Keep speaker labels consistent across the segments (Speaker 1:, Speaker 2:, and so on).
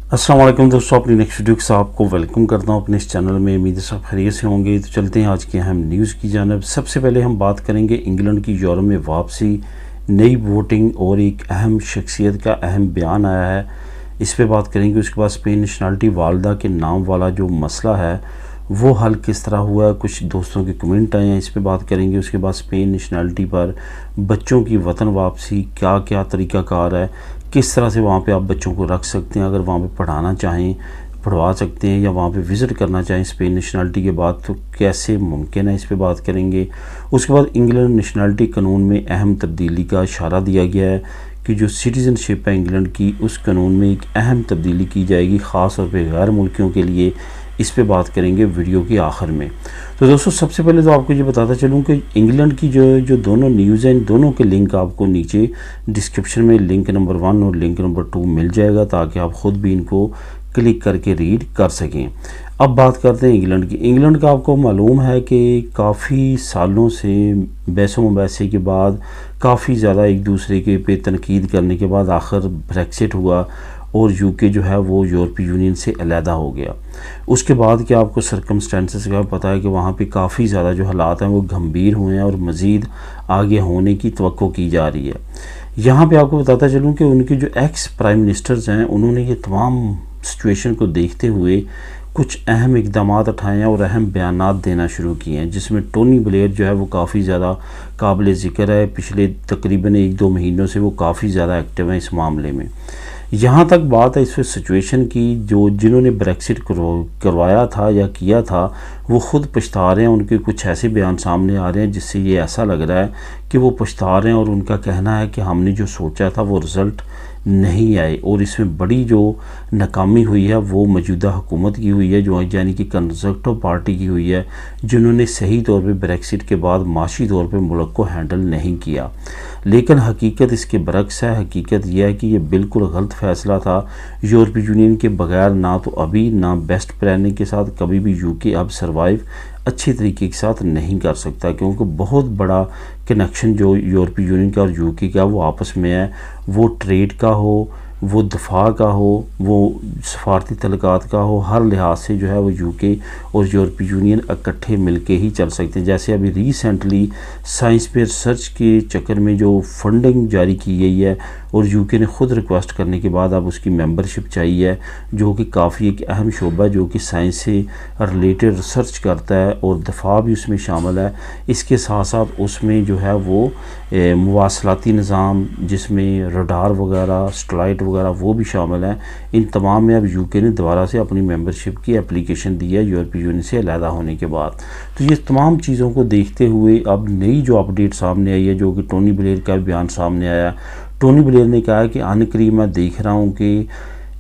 Speaker 1: अस्सलाम वालेकुम दोस्तों, अपनी नेक्स्ट वीडियो के साथ आपको वेलकम करता हूँ अपने इस चैनल में। उम्मीद है सब खैरियत से होंगे। तो चलते हैं आज की अहम न्यूज़ की जानिब। सबसे पहले हम बात करेंगे इंग्लैंड की यूरोप में वापसी, नई वोटिंग और एक अहम शख्सियत का अहम बयान आया है, इस पे बात करेंगे। उसके बाद स्पेन नेशनलिटी वालदा के नाम वाला जो मसला है वो हल किस तरह हुआ है, कुछ दोस्तों के कमेंट आए हैं, इस पे बात करेंगे। उसके बाद स्पेन नेशनलिटी पर बच्चों की वतन वापसी, क्या क्या तरीक़ाकार है, किस तरह से वहाँ पे आप बच्चों को रख सकते हैं, अगर वहाँ पे पढ़ाना चाहें पढ़वा सकते हैं, या वहाँ पे विज़िट करना चाहें स्पेन नेशनलिटी के बाद तो कैसे मुमकिन है, इस पे बात करेंगे। उसके बाद इंग्लैंड नेशनलिटी कानून में अहम तब्दीली का इशारा दिया गया है कि जो सिटीज़नशिप है इंग्लैंड की, उस कानून में एक अहम तब्दीली की जाएगी, ख़ास तौर पर गैर मुल्कियों के लिए। इस पे बात करेंगे वीडियो के आखिर में। तो दोस्तों सबसे पहले तो आपको ये बताता चलूँ कि इंग्लैंड की जो दोनों न्यूज़ हैं, इन दोनों के लिंक आपको नीचे डिस्क्रिप्शन में लिंक नंबर 1 और लिंक नंबर 2 मिल जाएगा, ताकि आप ख़ुद भी इनको क्लिक करके रीड कर सकें। अब बात करते हैं इंग्लैंड की। इंग्लैंड का आपको मालूम है कि काफ़ी सालों से बहसों मुबासे के बाद, काफ़ी ज़्यादा एक दूसरे के पे तनकीद करने के बाद आखिर ब्रेक्सिट हुआ और यूके जो है वो यूरोपीय यूनियन से अलहदा हो गया। उसके बाद क्या आपको सरकमस्टेंसेस का पता है कि वहाँ पे काफ़ी ज़्यादा जो हालात हैं वो गंभीर हुए हैं और मज़ीद आगे होने की तवक्को की जा रही है। यहाँ पे आपको बताता चलूँ कि उनके जो एक्स प्राइम मिनिस्टर्स हैं, उन्होंने ये तमाम सिचुएशन को देखते हुए कुछ अहम इकदाम उठाए हैं और अहम बयानात देना शुरू किए हैं, जिसमें टोनी ब्लेयर जो है वो काफ़ी ज़्यादा काबिल ज़िक्र है। पिछले तकरीबन 1-2 महीनों से वो काफ़ी ज़्यादा एक्टिव हैं इस मामले में। यहाँ तक बात है इस सिचुएशन की, जो जिन्होंने ब्रेक्सिट करवाया था या किया था वो ख़ुद पछता रहे हैं। उनके कुछ ऐसे बयान सामने आ रहे हैं जिससे ये ऐसा लग रहा है कि वो पछता रहे हैं, और उनका कहना है कि हमने जो सोचा था वो रिज़ल्ट नहीं आए, और इसमें बड़ी जो नाकामी हुई है वो मौजूदा हुकूमत की हुई है, जो यानी कि कंजर्वेटिव पार्टी की हुई है, जिन्होंने सही तौर पे ब्रेक्सिट के बाद माशी तौर पे मुल्क को हैंडल नहीं किया। लेकिन हकीकत इसके बरक्स है। हकीकत यह है कि ये बिल्कुल गलत फ़ैसला था। यूरोपीय यूनियन के बगैर ना तो अभी ना बेस्ट प्लानिंग के साथ कभी भी यूके अब सर्वाइव अच्छी तरीके के साथ नहीं कर सकता, क्योंकि बहुत बड़ा कनेक्शन जो यूरोपीय यूनियन का और यूके का वो आपस में है, वो ट्रेड का हो, वो दफा का हो, वो सफारती तल्लुकात का हो, हर लिहाज से जो है वो यूके और यूरोपीय यूनियन इकट्ठे मिलके ही चल सकते हैं। जैसे अभी रिसेंटली साइंस पे रिसर्च के चक्कर में जो फंडिंग जारी की गई है, और यूके ने ख़ुद रिक्वेस्ट करने के बाद अब उसकी मेंबरशिप चाहिए है, जो कि काफ़ी एक अहम शोबा है जो कि साइंस से रिलेटेड रिसर्च करता है, और दफा भी उसमें शामिल है। इसके साथ साथ उसमें जो है वो मुवासलाती निज़ाम, जिसमें रडार वगैरह, स्टेलाइट वगैरह वो भी शामिल है। इन तमाम में अब यूके ने दोबारा से अपनी मेंबरशिप की एप्लीकेशन दी है यूरोपीय यूनियन से अलहदा होने के बाद। तो ये तमाम चीज़ों को देखते हुए अब नई जो अपडेट सामने आई है, जो कि टोनी ब्लेयर का बयान सामने आया। टोनी ब्लेयर ने कहा है कि अनकरीब मैं देख रहा हूँ कि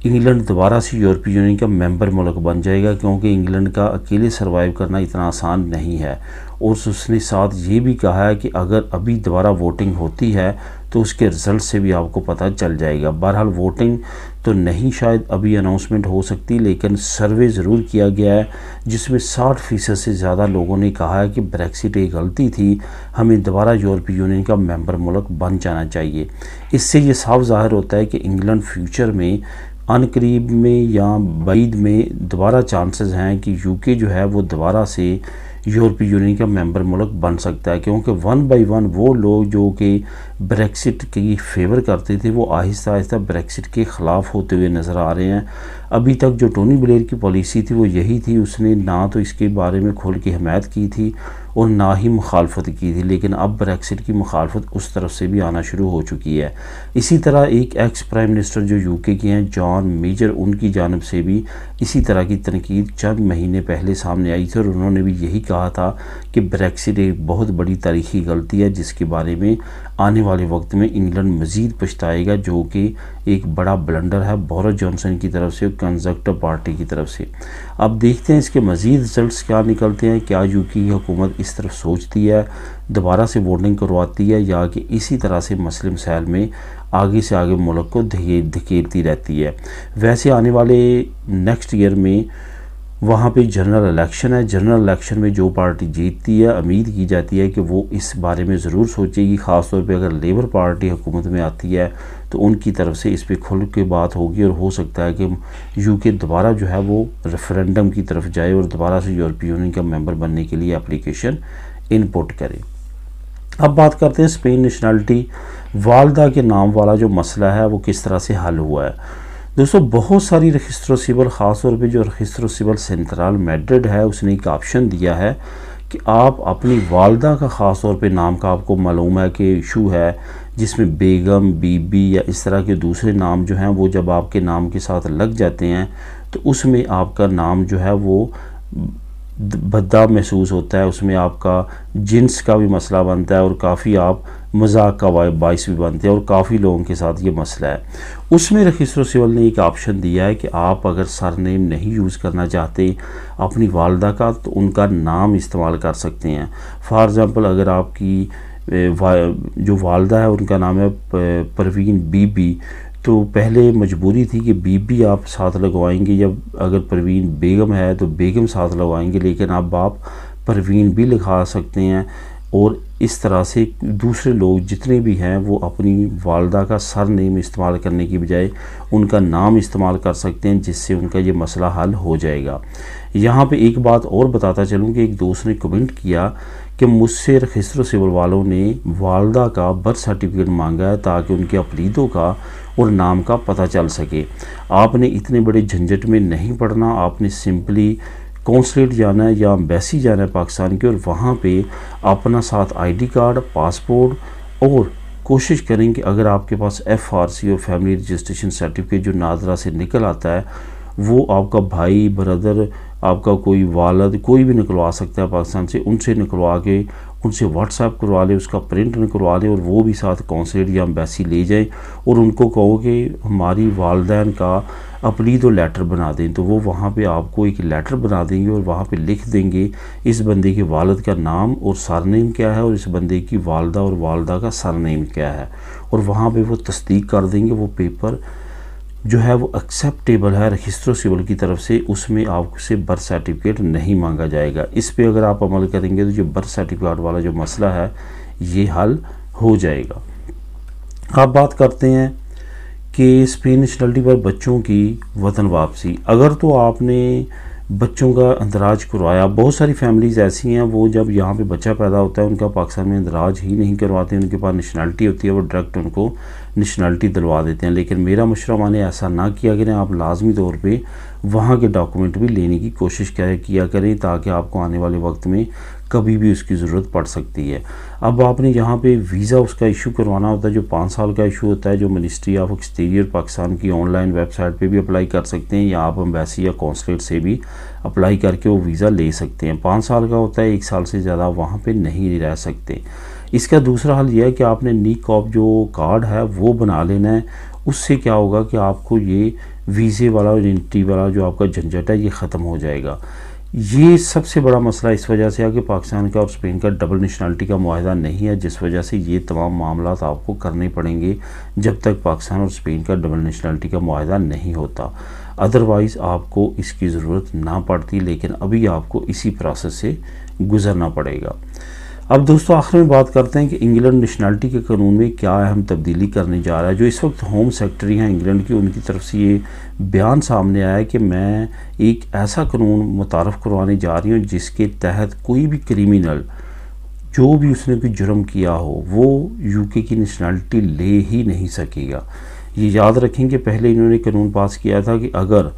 Speaker 1: इंग्लैंड दोबारा से यूरोपीय यूनियन का मेंबर मुल्क बन जाएगा, क्योंकि इंग्लैंड का अकेले सर्वाइव करना इतना आसान नहीं है। और उसने साथ ये भी कहा है कि अगर अभी दोबारा वोटिंग होती है तो उसके रिज़ल्ट से भी आपको पता चल जाएगा। बहरहाल वोटिंग तो नहीं शायद अभी अनाउंसमेंट हो सकती, लेकिन सर्वे ज़रूर किया गया है, जिसमें 60% से ज़्यादा लोगों ने कहा है कि ब्रेक्सिट एक गलती थी, हमें दोबारा यूरोपीय यूनियन का मेंबर मुल्क बन जाना चाहिए। इससे ये साफ ज़ाहिर होता है कि इंग्लैंड फ्यूचर में अनकरीब में या बाद में दोबारा चांसेस हैं कि यूके जो है वो दोबारा से यूरोपीय यूनियन का मेंबर मुल्क बन सकता है, क्योंकि 1 बाय 1 वो लोग जो कि ब्रेक्सिट की फेवर करते थे वो आहिस्ता आहिस्ता ब्रेक्सिट के ख़िलाफ़ होते हुए नज़र आ रहे हैं। अभी तक जो टोनी ब्लेयर की पॉलिसी थी वो यही थी, उसने ना तो इसके बारे में खुल के हिमायत की थी और ना ही मुखालफत की थी, लेकिन अब ब्रेक्सिट की मुखालफत उस तरफ से भी आना शुरू हो चुकी है। इसी तरह एक एक्स प्राइम मिनिस्टर जो यूके के हैं, जॉन मेजर, उनकी जानब से भी इसी तरह की तनकीद चंद महीने पहले सामने आई थी, और उन्होंने भी यही कहा था कि ब्रेक्सिट एक बहुत बड़ी तारीखी गलती है, जिसके बारे में आने वाले वक्त में इंग्लैंड मज़ीद पछताएगा, जो कि एक बड़ा ब्लंडर है बोरिस जॉनसन की तरफ से, कंजर्वेटिव पार्टी की तरफ से। अब देखते हैं इसके मज़ीद रिजल्ट्स क्या निकलते हैं। क्या यूके की हुकूमत इस तरफ सोचती है, दोबारा से वोटिंग करवाती है, या कि इसी तरह से मसले मसाइल में आगे से आगे मुल्क को धकेलती रहती है। वैसे आने वाले नेक्स्ट ईयर में वहाँ पे जनरल इलेक्शन है। जनरल इलेक्शन में जो पार्टी जीतती है, उम्मीद की जाती है कि वो इस बारे में ज़रूर सोचेगी, ख़ास तौर पे अगर लेबर पार्टी हुकूमत में आती है तो उनकी तरफ से इस पर खुल के बात होगी और हो सकता है कि यूके दोबारा जो है वो रेफरेंडम की तरफ जाए और दोबारा से यूरोपीय यूनियन का मेंबर बनने के लिए एप्लीकेशन इनपुट करे। अब बात करते हैं स्पेन नेशनलिटी वालदा के नाम वाला जो मसला है वो किस तरह से हल हुआ है। दोस्तों बहुत सारी रजिस्ट्रो सिविल, ख़ास तौर पे जो रजिस्ट्रो सिविल सेंट्रल मैड्रिड है उसने एक ऑप्शन दिया है कि आप अपनी वालदा का ख़ास तौर पे नाम का आपको मालूम है कि इशू है जिसमें बेगम, बीबी या इस तरह के दूसरे नाम जो हैं वो जब आपके नाम के साथ लग जाते हैं तो उसमें आपका नाम जो है वो भद्दा महसूस होता है, उसमें आपका जिन्स का भी मसला बनता है और काफ़ी आप मजाक का बाइस भी बनते हैं और काफ़ी लोगों के साथ ये मसला है। उसमें रजिस्ट्रो सिविल ने एक ऑप्शन दिया है कि आप अगर सरनेम नहीं यूज़ करना चाहते अपनी वालदा का तो उनका नाम इस्तेमाल कर सकते हैं। फॉर एग्ज़ाम्पल अगर आपकी जो वालदा है उनका नाम है परवीन बीबी, तो पहले मजबूरी थी कि बीबी आप साथ लगवाएंगे या अगर परवीन बेगम है तो बेगम साथ लगवाएंगे, लेकिन अब आप परवीन भी लिखा सकते हैं और इस तरह से दूसरे लोग जितने भी हैं वो अपनी वालदा का सरनेम इस्तेमाल करने की बजाय उनका नाम इस्तेमाल कर सकते हैं, जिससे उनका ये मसला हल हो जाएगा। यहाँ पे एक बात और बताता चलूँ कि एक दोस्त ने कमेंट किया कि मुझसे रजिस्ट्रो सिविल वालों ने वालदा का बर्थ सर्टिफिकेट मांगा है ताकि उनके अपलीदों का और नाम का पता चल सके। आपने इतने बड़े झंझट में नहीं पड़ना, आपने सिंपली कौंसलेट जाना है या एम्बेसी जाना है पाकिस्तान की और वहाँ पे अपना साथ आईडी कार्ड, पासपोर्ट और कोशिश करें कि अगर आपके पास FRC और फैमिली रजिस्ट्रेशन सर्टिफिकेट जो नादरा से निकल आता है वो आपका भाई, ब्रदर, आपका कोई वालद कोई भी निकलवा सकता है पाकिस्तान से, उनसे निकलवा के उनसे व्हाट्सएप करवा ले, उसका प्रिंट निकलवा ले और वो भी साथ कौंसलेट या एम्बेसी ले जाए और उनको कहो कि हमारी वालदैन का अपलीद और लेटर बना दें, तो वो वहाँ पे आपको एक लेटर बना देंगे और वहाँ पे लिख देंगे इस बंदे के वालिद का नाम और सरनेम क्या है और इस बंदे की वालदा और वालदा का सरनेम क्या है, और वहाँ पे वो तस्दीक कर देंगे। वो पेपर जो है वो एक्सेप्टेबल है रजिस्ट्रो सिविल की तरफ से, उसमें आपसे बर्थ सर्टिफिकेट नहीं मांगा जाएगा। इस पे अगर आप अमल करेंगे तो जो बर्थ सर्टिफिकेट वाला जो मसला है ये हल हो जाएगा। आप बात करते हैं कि स्पेन नेशनलिटी पर बच्चों की वतन वापसी। अगर तो आपने बच्चों का अंदराज करवाया, बहुत सारी फैमिलीज़ ऐसी हैं वो जब यहाँ पे बच्चा पैदा होता है उनका पाकिस्तान में अंदराज ही नहीं करवाते, उनके पास नेशनलिटी होती है, वो डायरेक्ट उनको नेशनलिटी दिलवा देते हैं। लेकिन मेरा मशवरा माने ऐसा ना किया करें, आप लाजमी तौर पे वहाँ के डॉक्यूमेंट भी लेने की कोशिश किया करें ताकि आपको आने वाले वक्त में कभी भी उसकी ज़रूरत पड़ सकती है। अब आपने यहाँ पे वीज़ा उसका इशू करवाना होता है जो 5 साल का इशू होता है, जो मिनिस्ट्री ऑफ एक्सटीरियर पाकिस्तान की ऑनलाइन वेबसाइट पे भी अप्लाई कर सकते हैं या आप एम्बेसी या कौंसलेट से भी अप्लाई करके वो वीज़ा ले सकते हैं। 5 साल का होता है, 1 साल से ज़्यादा वहाँ पे नहीं रह सकते। इसका दूसरा हल यह है कि आपने नीकॉप जो कार्ड है वो बना लेना है। उससे क्या होगा कि आपको ये वीज़े वाला और एंट्री वाला जो आपका झंझट है ये ख़त्म हो जाएगा। ये सबसे बड़ा मसला इस वजह से है कि पाकिस्तान का और स्पेन का डबल नेशनलिटी का मुआहदा नहीं है, जिस वजह से ये तमाम मामला आपको करने पड़ेंगे जब तक पाकिस्तान और स्पेन का डबल नेशनलिटी का मुआहदा नहीं होता। अदरवाइज़ आपको इसकी ज़रूरत ना पड़ती, लेकिन अभी आपको इसी प्रोसेस से गुज़रना पड़ेगा। अब दोस्तों आखिर में बात करते हैं कि इंग्लैंड नेशनलिटी के कानून में क्या अहम तब्दीली करने जा रहा है। जो इस वक्त होम सेक्रेटरी हैं इंग्लैंड की, उनकी तरफ से ये बयान सामने आया है कि मैं एक ऐसा कानून मुतारफ़ करवाने जा रही हूँ जिसके तहत कोई भी क्रिमिनल जो भी उसने कोई जुर्म किया हो वो यूके की नेशनलिटी ले ही नहीं सकेगा। ये याद रखें कि पहले इन्होंने कानून पास किया था कि अगर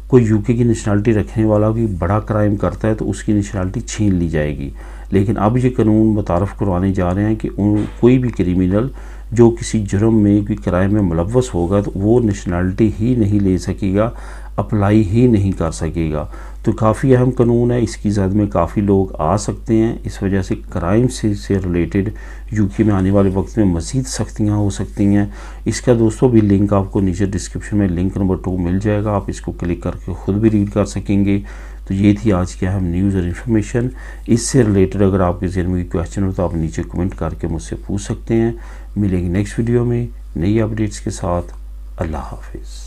Speaker 1: कोई यूके की नेशनलिटी रखने वाला कोई बड़ा क्राइम करता है तो उसकी नेशनलिटी छीन ली जाएगी, लेकिन अब ये कानून मुतारफ़ करवाने जा रहे हैं कि कोई भी क्रिमिनल जो किसी जुर्म में कोई क्राइम में मुलव्वस होगा तो वो नेशनलिटी ही नहीं ले सकेगा, अप्लाई ही नहीं कर सकेगा। तो काफ़ी अहम कानून है, इसकी ज़द में काफ़ी लोग आ सकते हैं। इस वजह से क्राइम से रिलेटेड यूके में आने वाले वक्त में मज़ीद सख्तियाँ हो सकती हैं। इसका दोस्तों भी लिंक आपको नीचे डिस्क्रिप्शन में लिंक नंबर 2 मिल जाएगा, आप इसको क्लिक करके ख़ुद भी रीड कर सकेंगे। तो ये थी आज की अहम न्यूज़ और इन्फॉर्मेशन। इससे रिलेटेड अगर आपके ज़हन में कोई क्वेश्चन हो तो आप नीचे कमेंट करके मुझसे पूछ सकते हैं। मिलेंगे नेक्स्ट वीडियो में नई अपडेट्स के साथ। अल्लाह हाफिज़।